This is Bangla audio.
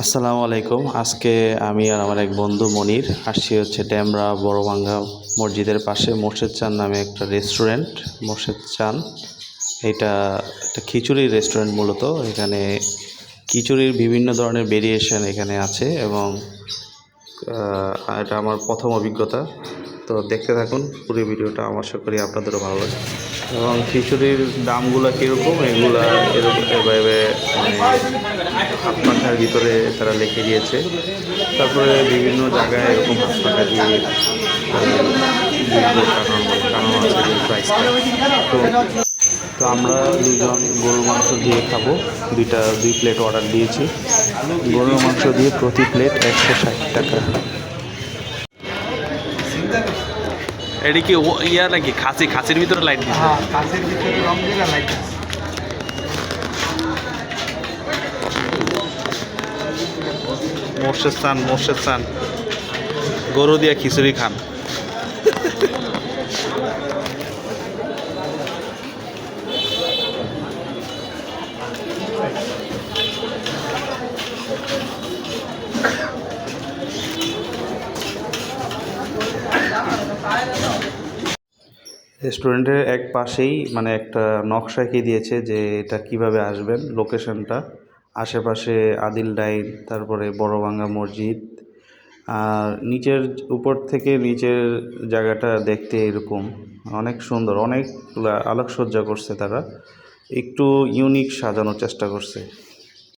আসসালামু আলাইকুম। আজকে আমি আর আমার এক বন্ধু মনির আসছি হচ্ছে ডেমরা বড়ভাঙ্গা মসজিদের পাশে মোর্শেদ চান নামে একটা রেস্টুরেন্ট। মোর্শেদ চান এটা একটা খিচুড়ির রেস্টুরেন্ট মূলত। এখানে খিচুড়ির বিভিন্ন ধরনের ভেরিয়েশন এখানে আছে এবং এটা আমার প্রথম অভিজ্ঞতা। তো দেখতে থাকুন পুরো ভিডিওটা, আশা করি আপনাদেরও ভালো লাগে। এবং খিচুড়ির দামগুলো কীরকম এগুলা এরকম এভাবে মানে হাত পাখার ভিতরে তারা লিখে দিয়েছে। তারপরে বিভিন্ন জায়গায় এরকম হাত পাখা দিয়ে কারণ আছে যে প্রাইসটা। তো আমরা দুজন গরুর মাংস দিয়ে খাবো। দুই প্লেট অর্ডার দিয়েছি। গরুর মাংস দিয়ে প্রতি প্লেট 160 টাকা। এটা কি ইয়া নাকি খাসির ভিতরে লাইট দিচ্ছে? হ্যাঁ, কাঁচের ভিতরে রং দিয়ে লাইট আছে। মোর্শেদ চান গরু দিয়ে খিচুড়ি খান। রেস্টুরেন্টের এক পাশেই মানে একটা নকশা এঁকে দিয়েছে যে এটা কিভাবে আসবেন, লোকেশনটা। আশেপাশে আদিল ডাইন, তারপরে বড়ভাঙ্গা মসজিদ। আর উপর থেকে নিচের জায়গাটা দেখতে এরকম অনেক সুন্দর, অনেক আলোকসজ্জা করছে তারা, একটু ইউনিক সাজানোর চেষ্টা করছে।